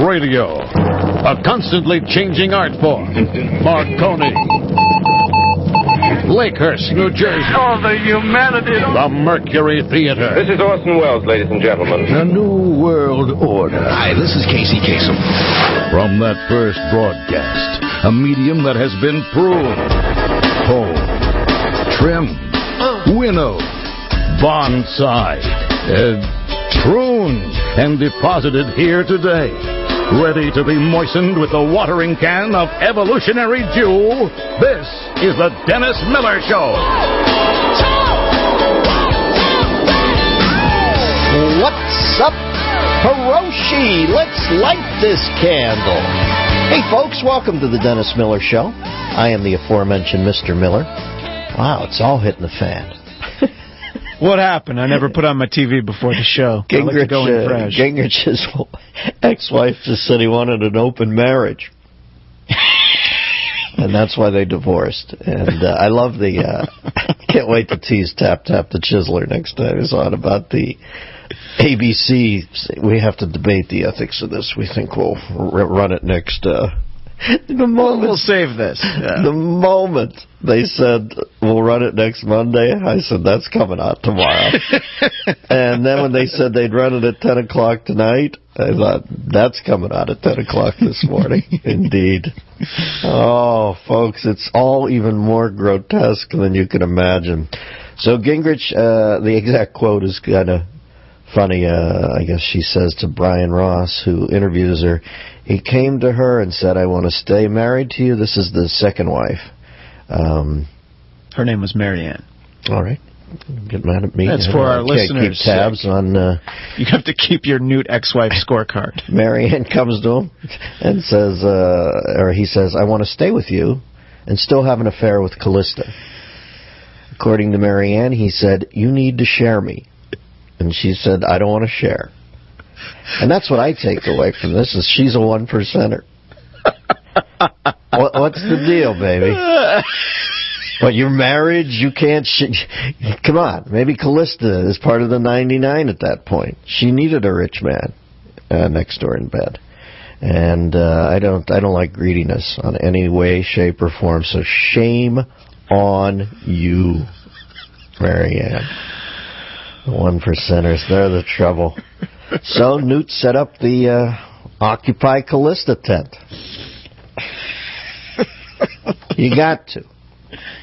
Radio, a constantly changing art form. Marconi. Lakehurst, New Jersey. Oh, the humanity. The Mercury Theater. This is Orson Welles, ladies and gentlemen. The New World Order. Hi, this is Casey Kasem. From that first broadcast, a medium that has been pruned, honed, trimmed, winnowed, bonsaied, pruned, and deposited here today, ready to be moistened with the watering can of evolutionary dew. This is the Dennis Miller Show. What's up, Hiroshi? Let's light this candle. Hey, folks, welcome to the Dennis Miller Show. I am the aforementioned Mr. Miller. Wow, it's all hitting the fan. What happened? I never put on my TV before the show. Gingrich's ex-wife just said he wanted an open marriage. And that's why they divorced. And I love the... can't wait to tease Tap Tap the Chiseler next time he's on about the ABC. We have to debate the ethics of this. We think we'll run it next... The moment, we'll save this. Yeah. The moment they said, we'll run it next Monday, I said, that's coming out tomorrow. And then when they said they'd run it at 10 o'clock tonight, I thought, that's coming out at 10 o'clock this morning. Indeed. Oh, folks, it's all even more grotesque than you can imagine. So Gingrich, the exact quote is kind of funny. I guess she says to Brian Ross, who interviews her, he came to her and said, I want to stay married to you. This is the second wife. Her name was Marianne. All right. Get mad at me. That's for our listeners. Keep tabs on... you have to keep your Newt ex-wife scorecard. Marianne comes to him and says, or he says, I want to stay with you and still have an affair with Callista. According to Marianne, he said, you need to share me. And she said, I don't want to share. And that's what I take away from this, is she's a one-percenter. What's the deal, baby? What, you're married? You can't... Come on. Maybe Callista is part of the 99 at that point. She needed a rich man next door in bed. And I don't like greediness on any way, shape, or form. So shame on you, Marianne. The one-percenters, they're the trouble. So Newt set up the Occupy Callista tent. You got to.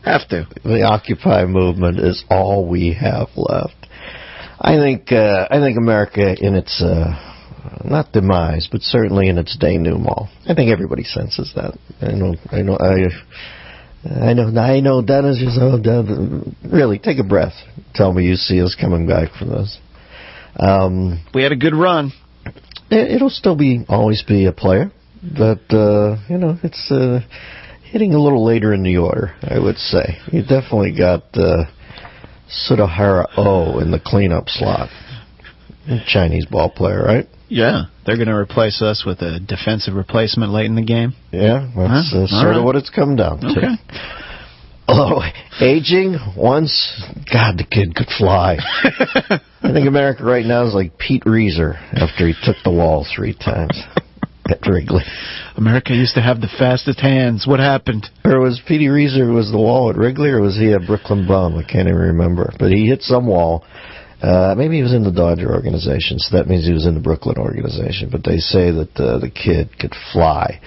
Have to. The Occupy movement is all we have left. I think America, in its not demise, but certainly in its denouement, I think everybody senses that. I know, Dennis, you're so dead. Really, take a breath. Tell me you see us coming back from this. We had a good run. It'll still always be a player, but it's hitting a little later in the order, I would say. You definitely got Sudohara O in the cleanup slot. Chinese ball player, right? Yeah, they're going to replace us with a defensive replacement late in the game. Yeah, that's sort of what it's come down to. Okay. Although, aging, once, God, the kid could fly. I think America right now is like Pete Reiser after he took the wall 3 times at Wrigley. America used to have the fastest hands. What happened? Or was Petey Reiser was the wall at Wrigley, or was he a Brooklyn Bum? I can't even remember. But he hit some wall. Maybe he was in the Dodger organization, so that means he was in the Brooklyn organization. But they say that the kid could fly.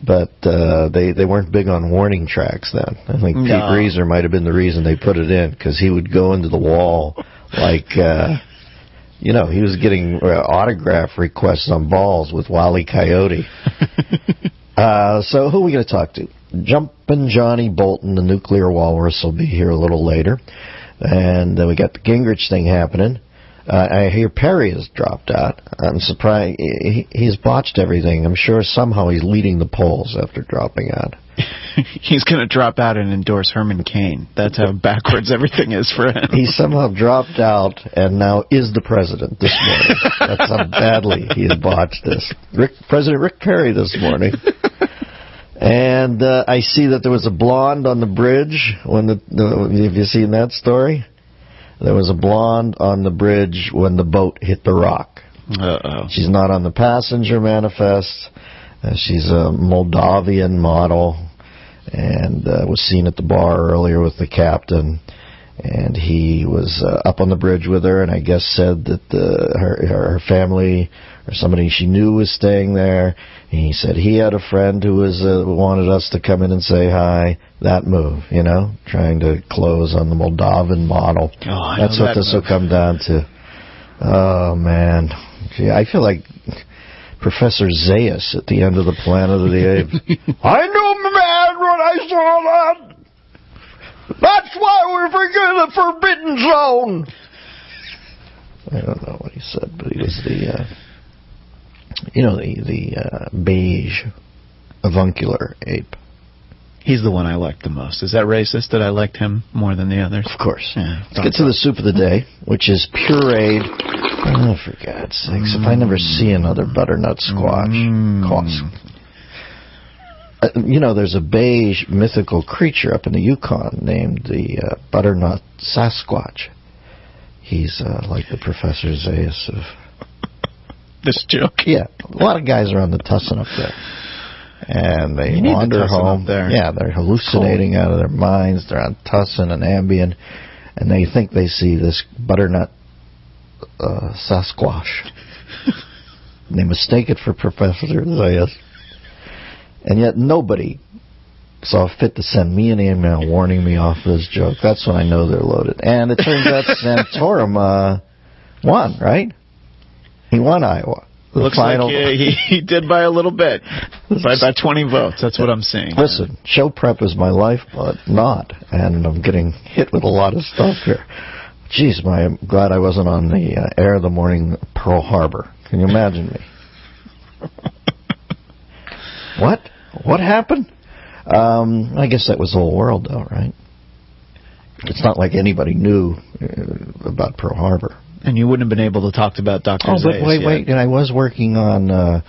But they weren't big on warning tracks then. I think Pete Reiser might have been the reason they put it in, because he would go into the wall like, he was getting autograph requests on balls with Wile E. Coyote. So who are we going to talk to? Jumpin' Johnny Bolton, the nuclear walrus, will be here a little later. And then we got the Gingrich thing happening. I hear Perry has dropped out. I'm surprised. He's botched everything. I'm sure somehow he's leading the polls after dropping out. He's going to drop out and endorse Herman Cain. That's how backwards everything is for him. He somehow dropped out and now is the president this morning. That's how badly he has botched this. President Rick Perry this morning. And I see that there was a blonde on the bridge. Have you seen that story? There was a blonde on the bridge when the boat hit the rock. Uh-oh. She's not on the passenger manifest. She's a Moldavian model, and was seen at the bar earlier with the captain. And he was up on the bridge with her, and I guess said that her family or somebody she knew was staying there. And he said he had a friend who wanted us to come in and say hi. That move, trying to close on the Moldavan model. Oh, that's what this will come down to. Oh, man. Gee, I feel like Professor Zaius at the end of the Planet of the Apes. I knew man when I saw that. That's why we're in the forbidden zone. I don't know what he said, but he was the beige avuncular ape. He's the one I liked the most. Is that racist that I liked him more than the others? Of course. Yeah, let's get to the soup of the day, which is pureed. Oh, for God's sakes. If I never see another butternut squash. There's a beige mythical creature up in the Yukon named the Butternut Sasquatch. He's like the Professor Zaius of... this joke? Yeah. A lot of guys are on the tussin up there. And they wander home. There. Yeah, they're hallucinating out of their minds. They're on tussin and Ambien. And they think they see this Butternut Sasquatch. They mistake it for Professor Zaius. And yet nobody saw fit to send me an email warning me off this joke. That's when I know they're loaded. And it turns out Santorum won, right? He won Iowa. Looks like he did by a little bit. By 20 votes. That's what I'm saying. Listen, show prep is my life, but not. And I'm getting hit with a lot of stuff here. Jeez, I'm glad I wasn't on the air the morning Pearl Harbor. Can you imagine me? What? What happened? I guess that was the whole world, though, right? It's not like anybody knew about Pearl Harbor. And you wouldn't have been able to talk about Dr. Zaius but wait. And I was working on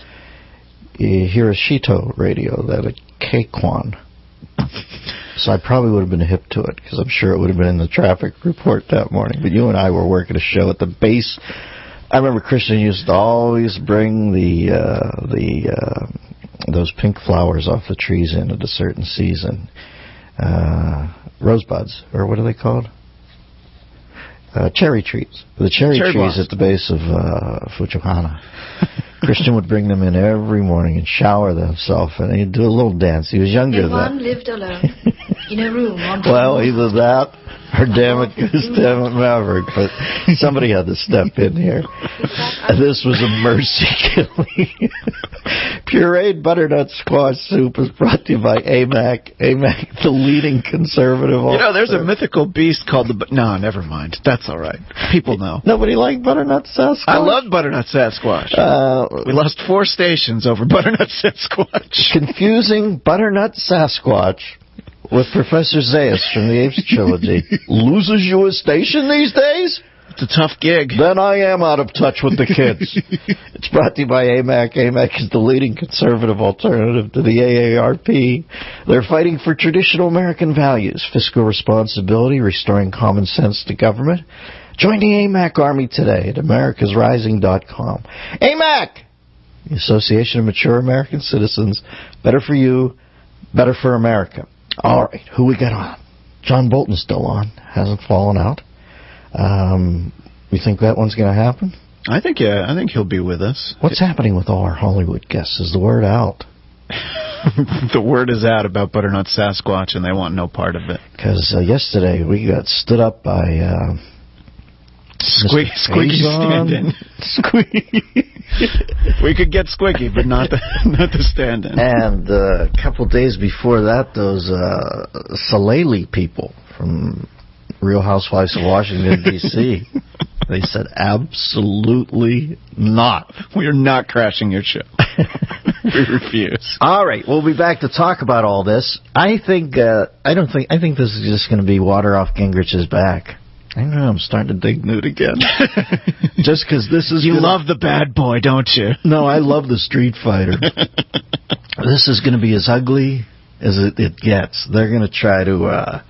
Hiroshito radio, that K-Kwan. So I probably would have been hip to it, because I'm sure it would have been in the traffic report that morning. But you and I were working a show at the base. I remember Christian used to always bring those pink flowers off the trees in at a certain season. Rosebuds, or what are they called? Cherry trees. The cherry trees blossom. at the base of Fujiwara. Christian would bring them in every morning and shower himself, and he'd do a little dance. He was younger than that. One lived alone in a room on well, either that or damn it, Goose, damn it, Maverick. But somebody had to step in here. This was a mercy killing. Pureed butternut squash soup is brought to you by AMAC. AMAC, the leading conservative. There's a mythical beast called the... No, never mind. That's all right. People know. Nobody liked butternut Sasquatch? I love butternut Sasquatch. We lost 4 stations over butternut Sasquatch. Confusing butternut Sasquatch with Professor Zaius from the Apes trilogy loses you a station these days? It's a tough gig. Then I am out of touch with the kids. It's brought to you by AMAC. AMAC is the leading conservative alternative to the AARP. They're fighting for traditional American values, fiscal responsibility, restoring common sense to government. Join the AMAC Army today at americasrising.com. AMAC! The Association of Mature American Citizens. Better for you, better for America. All right, who we got on? John Bolton's still on. Hasn't fallen out. You think that one's going to happen? I think he'll be with us. What's happening with all our Hollywood guests? Is the word out? The word is out about Butternut Sasquatch, and they want no part of it. Because yesterday we got stood up by Squeaky stand-in. Squeaky. We could get Squeaky, but not the stand-in. And a couple days before that, those Salele people from Real Housewives of Washington, D.C., they said, absolutely not. We are not crashing your show. We refuse. All right, we'll be back to talk about all this. I think this is just going to be water off Gingrich's back. I don't know, I'm starting to dig Newt again. Just because this is... You love the bad boy, don't you? No, I love the Street Fighter. This is going to be as ugly as it gets. They're going to try to...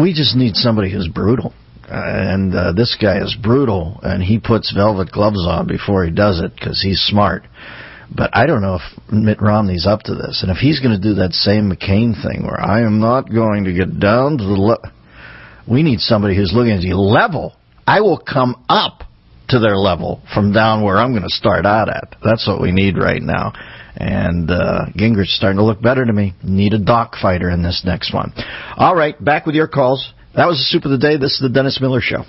we just need somebody who's brutal. And this guy is brutal, and he puts velvet gloves on before he does it because he's smart. But I don't know if Mitt Romney's up to this. And if he's going to do that same McCain thing where I am not going to get down to the we need somebody who's looking at the level. I will come up to their level from down where I'm going to start out at. That's what we need right now. And Gingrich's starting to look better to me. Need a dock fighter in this next one. All right, back with your calls. That was the Soup of the Day. This is the Dennis Miller Show.